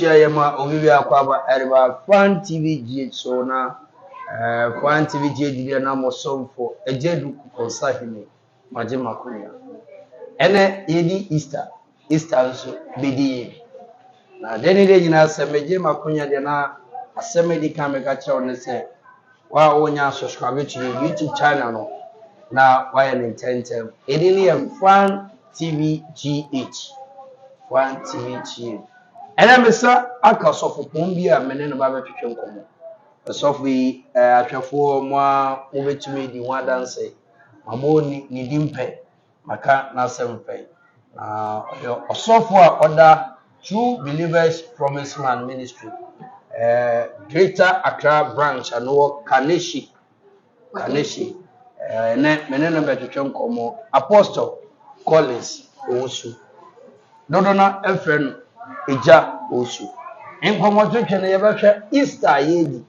Busia Yama, Olivia Quaba, Eriba, Fan TV GH, so now, Fan TV GH, number song for a Jedu Consahime, Majima Kuya. And then, Easter also, BD. Now, then it is a Majima Kuya, then a semi camera on the set. While when you subscribe to your YouTube channel, now why an intention? It is a Fan TV GH. Fan TV GH. And I'm a sir, I can suffer Pumbia, Menino Baba Pichon Como. A softly, I shall for more over to me the one dance. My money need pay. My car now 7 pay. A software order True Believers Promise Land Ministry. Greater Accra branch and work Kaneshi. Meneno Pichon Como. Apostle Collins Owusu. Dodona Efren Eja Owusu. Information na Easter yedi.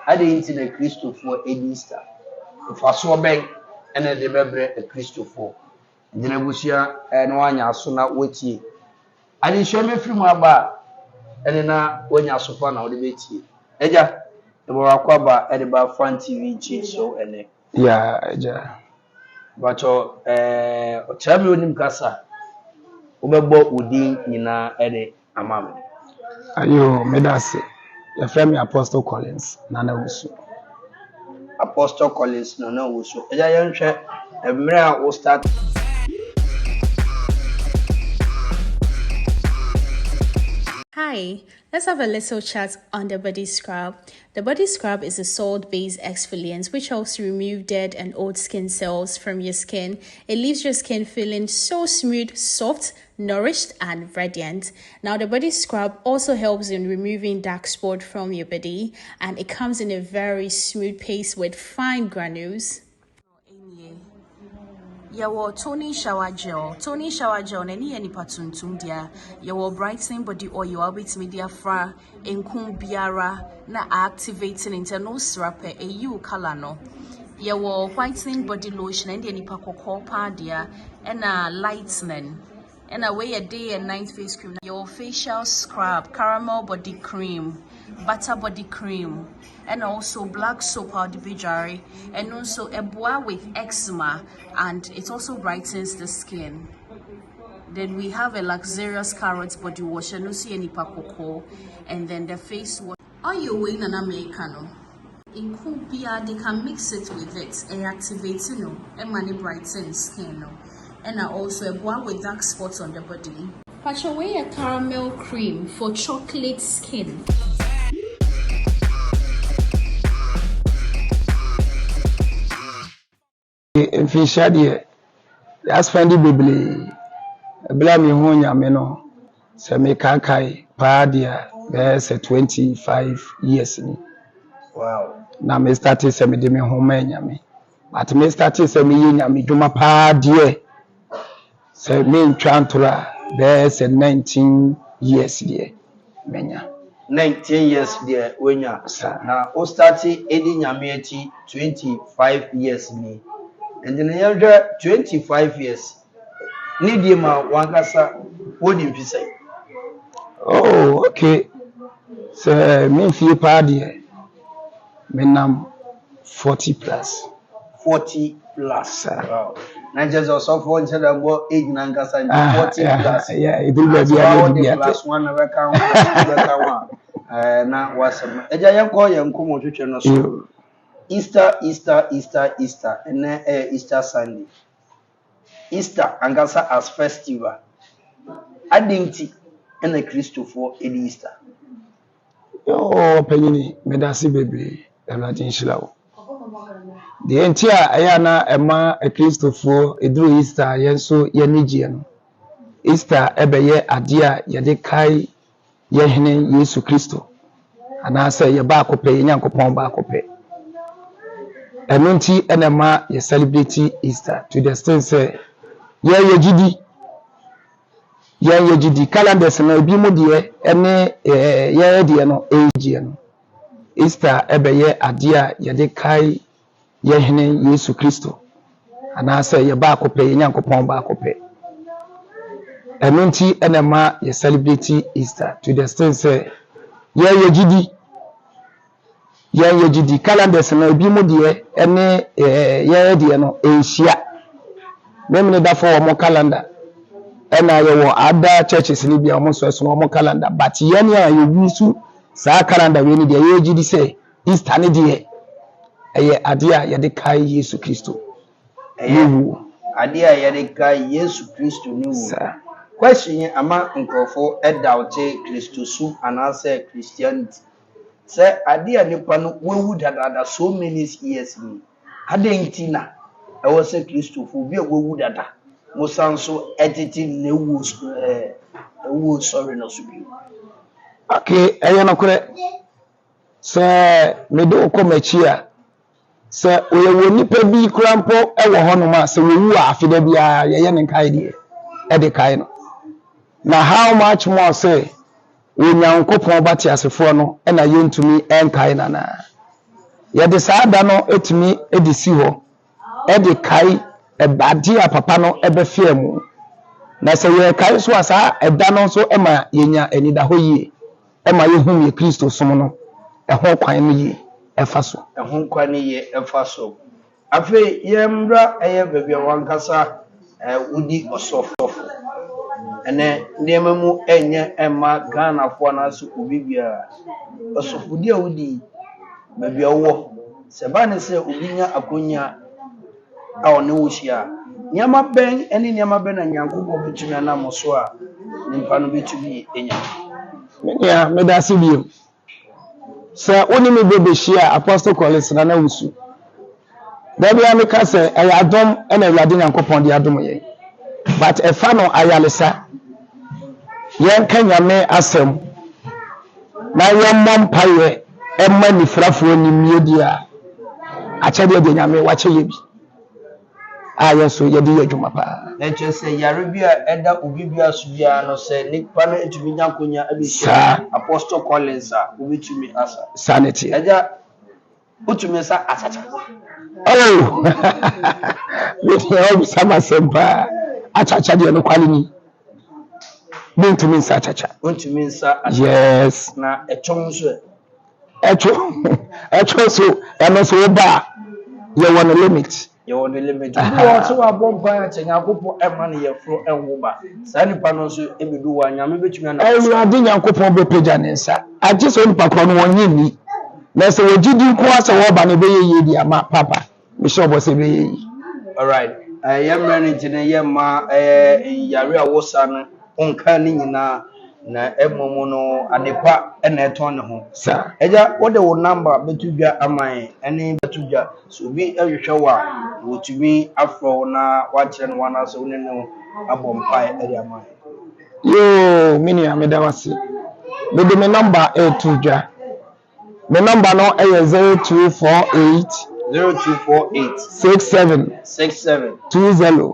Ade inti na Christo for Easter. Faso ben ene de bebre e Christo for. Ndina busia no anya aso na wetie. Ade hweme firim aba ene na wanya asofa na wo de betie. Eja e bo akwa ba e de ba Fan TV G so ene. Yeah, eja. Bacho o chami onim kasa. Ubebo udin nyina ede amam. Ayo medase. Your friend Apostle Collins Nana Owusu. Apostle Collins Nana Owusu. Eja yenhwe emra wo start. Hi, let's have a little chat on the body scrub. The body scrub is a salt-based exfoliant which helps remove dead and old skin cells from your skin. It leaves your skin feeling so smooth, soft, nourished and radiant. Now the body scrub also helps in removing dark spot from your body, and it comes in a very smooth paste with fine granules. Yawo toning shower gel. Toning shower gel na ni ani patuntum dia. Yawo brightening body oil abit media fra enkum biara na activating internal syrup e you color no. Yawo whitening body lotion and ani pakoko pa dia na lightening. And away a day and night face cream. Your facial scrub, caramel body cream, butter body cream, and also black soap powder bijari, and also a boa with eczema, and it also brightens the skin. Then we have a luxurious carrot body wash, and also any pakoko, and then the face wash. Are you waiting an Americano? In Kubia, they can mix it with it and activate and money brightens skin. And also a one with dark spots on the body. Patch away a caramel cream for chocolate skin. If you share the that's funny baby. Blame me home yameno. Se me kakai padia there's 25 years ni. Wow. Na me started se me de me home nyame. But me started se me nyame duma padia. Se me twantura there's 19 years there. Menya. 19 years there when you now o started edi nyame ati 25 years ni. And then you 25 years. Need you ma wankasa what you say? Oh, okay. So me feel party. Me nam 40 plus. 40 plus. Wow. Not just also for instead of what age nankasa 40 plus. Yeah, it will be a plus one never count. Now what's eja yanko yanko twetwe no so. Easter, and then Easter Sunday. Easter angasa as festival. Adinti and a Christopher Easter. Oh, penny, medasi baby, and not in Shiloh. The entire Ayana Emma a Christopher, a drew Easter, yenso yenigian. Easter ebeye adia yadekai yehene Yesu Christo. And I say, your back will pay, yanko pon back will pay. Enunti enema ye celebrate Easter to the extent say ye gidi calendars na obi mu de ene ye de no age no Easter ebe ye ade a ye de kai ye hene Yesu Kristo ana say ye ba akopɛ ye nyankopɔn ba akopɛ Enunti enema ye celebrate Easter to the extent say ye gidi calendars na ebi mu de ene ye de no enhia memne da for mo calendar ena ye wo other churches ni bia mo so mo calendar but ye ne a ye wisu sa calendar we ni de ye gidi say Easter ne de eye ade a ye de kai Yesu Kristo ade a ye de kai Yesu Kristo ni wo question ama nkrofo edaute Kristo su anase Christianity say ade a nipa no wewu dada so many years ni ade ntina e wo say Kristo fu bi wewu dada musanso etiti lewu ewu sorry no so bi okay eye no kore say me do ko machi a say oyewo nipa bi krampo e wo hono ma say wewu a afida bia ye ne kai de e de kai no na how much more say Onyankopon bati asefo no na yentumi enkai nana ye de saada no etumi edisi ho e de kai ebade a papa no ebefia mu na se ye kai so asa eda no so ema yenya enida ho yie ema yehum ye Kristo som no ho kwan no yie efa so ho kwan no yie efa so afi yemra eye bebe wankasa udi osofo ene ndema mu enye ema Ghana fo na so obi bia osofudi a udi bebe owo se ba ne se obi nya akonya a one wo hia nyama ben ene nyama ben na Nyankopon betumi na mo so a nimpa no betumi enya ya me da sibium se oni me bebe hia Apostle Collins Nana Owusu da bia me ka se ayadom ene Awurade Nyankopon de adom ye but efa no ayalesa yen kanyame asem na yemmom paye emma nifrafo ni miedi a achede de nyame wache ye bi ayeso ye de adwuma pa na chese yare bia eda obi bia so bia no se nipa no etumi nyakonya abehia Apostle Collins a obetumi asa sanity eja otumi sa achacha oh with help sama sempa achacha de no kwali ni Bintu min sa chacha. Bintu min sa achacha. Yes. Na echom so. Echo so eno so ba ye won limit. Ye won limit. Wo so wa bomba ya chenya Nyankopon e ma ne ye fro enwo ba. Sa nipa no so ebedu wa nyame betumi na. Ewurade Nyankopon be peja ne nsa. Age so nipa kro no wonye ni. Na se wogidi ko ase wo ba ne be ye di ama papa. Me sure bo se be ye. All right. Yemra ni tine yema yare a wosa no onka ni nyina na emomo no adepa na eton ne ho sa eja wo de wo number betudwa aman ene betudwa so bi ehwehwe wa wotumi afro na wachire no wana so ne no abompai area aman yo mini ameda wase be de me number etudwa me number no 0248 0248 67 20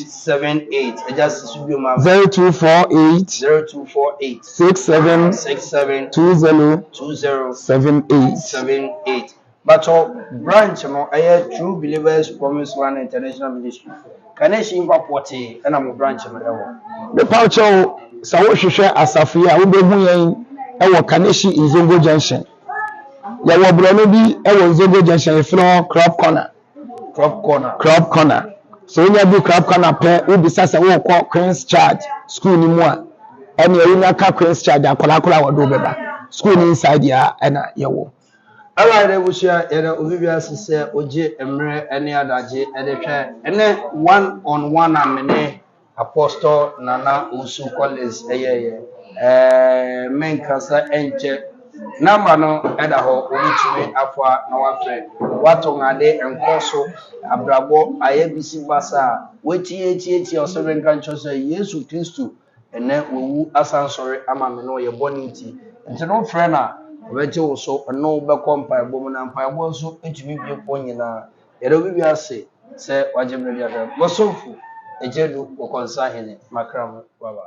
78 just subi ma 0248 67 20 78 but branch no True Believers Promise Land International Ministry kaneshi ngwapote na mo branch no ewo the paucho sa wo hwehwe asafia wo behu yen ewo kaneshi Nzongo Junction ya wo brono bi ewo Nzongo Junction efro crop corner so nya bi crop corner pe ubi sasa wo ko Queen's Charge school ni mu a ene ye nya ka Queen's Charge akola wo do beba school ni inside ya ena ye wo ala re bushia ere obibia sese oje emre ene adaje edehwe ene one on one amene Apostle Nana Owusu Collins menkasa enche number no eda ho obitumi afa na wafre watongade enkoso abrabo ayebisi basa weti osebenka nchoso Yesu Kristo ene owu asansore amame no ye boniti nti no frena obeje wo so no be kompa ebo na mpa ebo so etumi bi ko nyina yero bi ase se wajemre dia bo sofu ejedu ko konsa hene makram baba